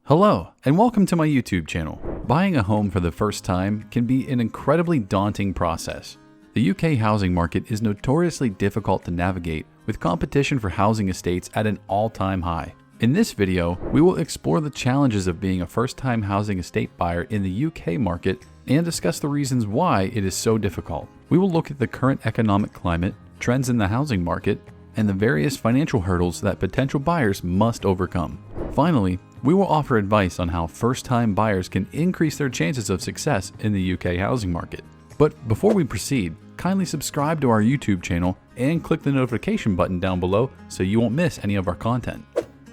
Hello, and welcome to my YouTube channel. Buying a home for the first time can be an incredibly daunting process. The UK housing market is notoriously difficult to navigate, with competition for housing estates at an all-time high. In this video, we will explore the challenges of being a first-time housing estate buyer in the UK market and discuss the reasons why it is so difficult. We will look at the current economic climate, trends in the housing market, and the various financial hurdles that potential buyers must overcome. Finally, we will offer advice on how first-time buyers can increase their chances of success in the UK housing market. But before we proceed, kindly subscribe to our YouTube channel and click the notification button down below so you won't miss any of our content.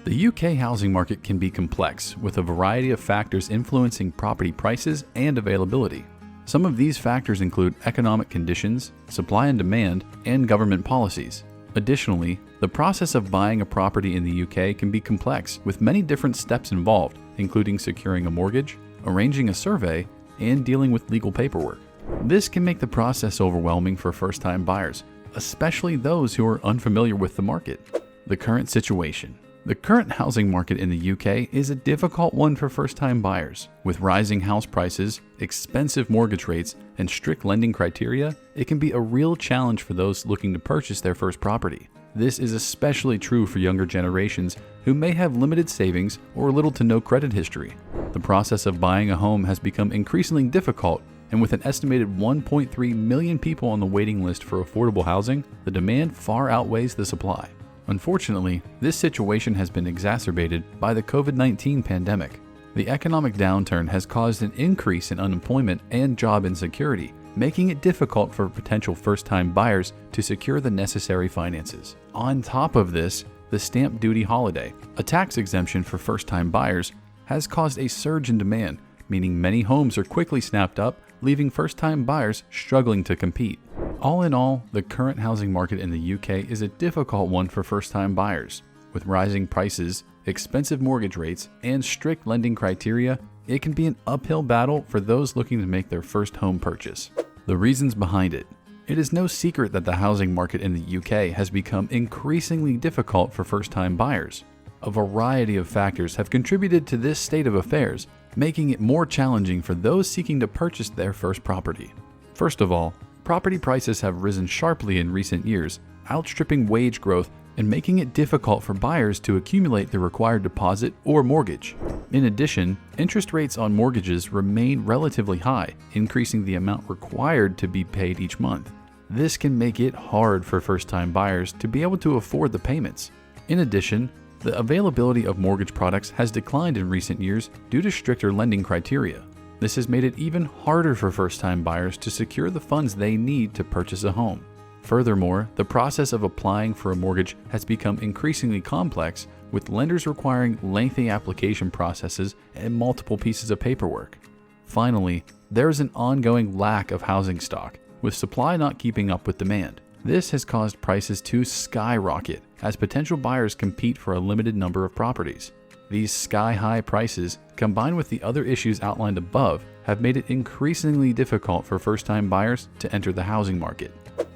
The UK housing market can be complex, with a variety of factors influencing property prices and availability. Some of these factors include economic conditions, supply and demand, and government policies. Additionally, the process of buying a property in the UK can be complex, with many different steps involved, including securing a mortgage, arranging a survey, and dealing with legal paperwork. This can make the process overwhelming for first-time buyers, especially those who are unfamiliar with the market. The current situation. The current housing market in the UK is a difficult one for first-time buyers. With rising house prices, expensive mortgage rates, and strict lending criteria, it can be a real challenge for those looking to purchase their first property. This is especially true for younger generations who may have limited savings or little to no credit history. The process of buying a home has become increasingly difficult, and with an estimated 1.3 million people on the waiting list for affordable housing, the demand far outweighs the supply. Unfortunately, this situation has been exacerbated by the COVID-19 pandemic. The economic downturn has caused an increase in unemployment and job insecurity, making it difficult for potential first-time buyers to secure the necessary finances. On top of this, the stamp duty holiday, a tax exemption for first-time buyers, has caused a surge in demand, meaning many homes are quickly snapped up, leaving first-time buyers struggling to compete. All in all, the current housing market in the UK is a difficult one for first-time buyers. With rising prices, expensive mortgage rates, and strict lending criteria, it can be an uphill battle for those looking to make their first home purchase. The reasons behind it. It is no secret that the housing market in the UK has become increasingly difficult for first-time buyers. A variety of factors have contributed to this state of affairs, making it more challenging for those seeking to purchase their first property. First of all, property prices have risen sharply in recent years, outstripping wage growth and making it difficult for buyers to accumulate the required deposit or mortgage. In addition, interest rates on mortgages remain relatively high, increasing the amount required to be paid each month. This can make it hard for first-time buyers to be able to afford the payments. In addition, the availability of mortgage products has declined in recent years due to stricter lending criteria. This has made it even harder for first-time buyers to secure the funds they need to purchase a home. Furthermore, the process of applying for a mortgage has become increasingly complex, with lenders requiring lengthy application processes and multiple pieces of paperwork. Finally, there is an ongoing lack of housing stock, with supply not keeping up with demand. This has caused prices to skyrocket as potential buyers compete for a limited number of properties. These sky-high prices, combined with the other issues outlined above, have made it increasingly difficult for first-time buyers to enter the housing market.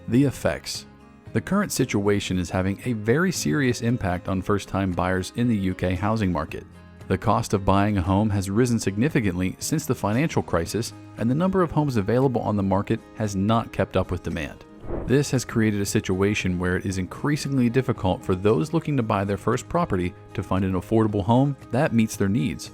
The effects. The current situation is having a very serious impact on first-time buyers in the UK housing market. The cost of buying a home has risen significantly since the financial crisis, and the number of homes available on the market has not kept up with demand. This has created a situation where it is increasingly difficult for those looking to buy their first property to find an affordable home that meets their needs.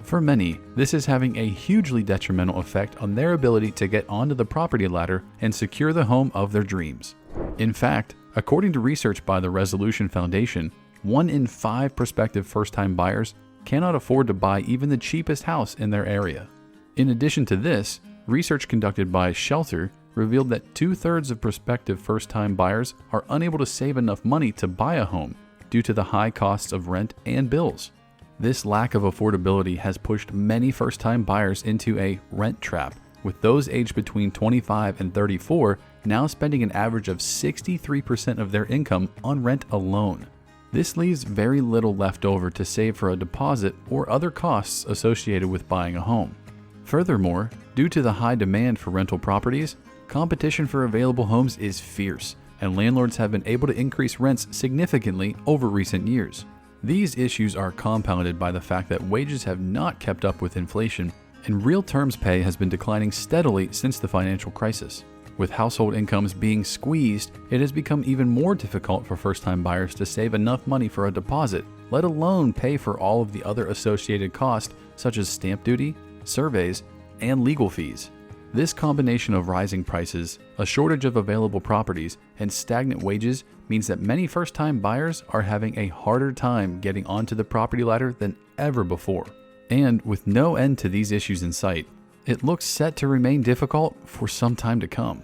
For many, this is having a hugely detrimental effect on their ability to get onto the property ladder and secure the home of their dreams. In fact, according to research by the Resolution Foundation, 1 in 5 prospective first-time buyers cannot afford to buy even the cheapest house in their area. In addition to this, research conducted by Shelter revealed that 2/3 of prospective first-time buyers are unable to save enough money to buy a home due to the high costs of rent and bills. This lack of affordability has pushed many first-time buyers into a rent trap, with those aged between 25 and 34 now spending an average of 63% of their income on rent alone. This leaves very little left over to save for a deposit or other costs associated with buying a home. Furthermore, due to the high demand for rental properties, competition for available homes is fierce, and landlords have been able to increase rents significantly over recent years. These issues are compounded by the fact that wages have not kept up with inflation, and real terms pay has been declining steadily since the financial crisis. With household incomes being squeezed, it has become even more difficult for first-time buyers to save enough money for a deposit, let alone pay for all of the other associated costs such as stamp duty, surveys, and legal fees. This combination of rising prices, a shortage of available properties, and stagnant wages means that many first-time buyers are having a harder time getting onto the property ladder than ever before. And with no end to these issues in sight, it looks set to remain difficult for some time to come.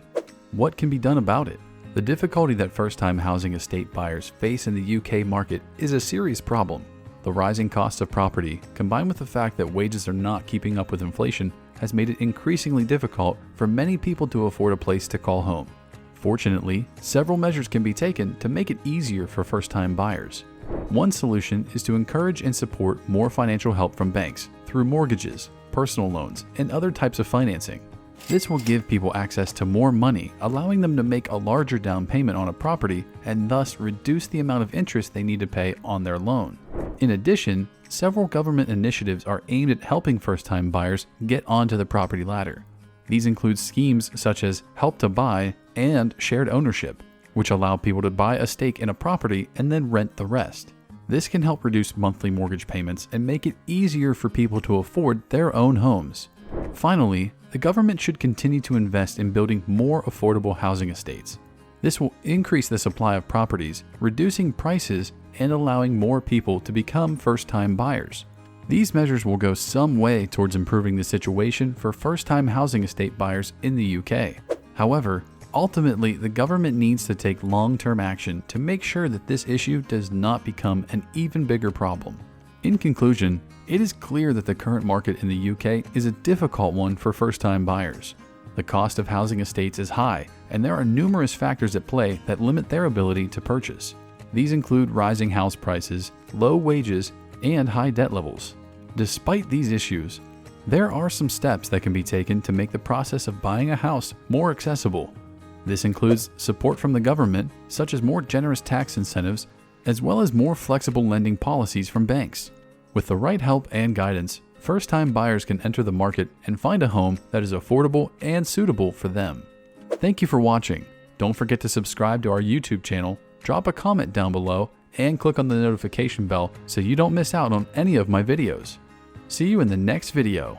What can be done about it? The difficulty that first-time housing estate buyers face in the UK market is a serious problem. The rising cost of property, combined with the fact that wages are not keeping up with inflation, has made it increasingly difficult for many people to afford a place to call home. Fortunately, several measures can be taken to make it easier for first-time buyers. One solution is to encourage and support more financial help from banks through mortgages, personal loans, and other types of financing. This will give people access to more money, allowing them to make a larger down payment on a property and thus reduce the amount of interest they need to pay on their loan. In addition, several government initiatives are aimed at helping first-time buyers get onto the property ladder. These include schemes such as Help to Buy and Shared Ownership, which allow people to buy a stake in a property and then rent the rest. This can help reduce monthly mortgage payments and make it easier for people to afford their own homes. Finally, the government should continue to invest in building more affordable housing estates. This will increase the supply of properties, reducing prices, and allowing more people to become first-time buyers. These measures will go some way towards improving the situation for first-time housing estate buyers in the UK. However, ultimately, the government needs to take long-term action to make sure that this issue does not become an even bigger problem. In conclusion, it is clear that the current market in the UK is a difficult one for first-time buyers. The cost of housing estates is high, and there are numerous factors at play that limit their ability to purchase. These include rising house prices, low wages, and high debt levels. Despite these issues, there are some steps that can be taken to make the process of buying a house more accessible. This includes support from the government, such as more generous tax incentives, as well as more flexible lending policies from banks. With the right help and guidance, first-time buyers can enter the market and find a home that is affordable and suitable for them. Thank you for watching. Don't forget to subscribe to our YouTube channel, drop a comment down below, and click on the notification bell so you don't miss out on any of my videos. See you in the next video.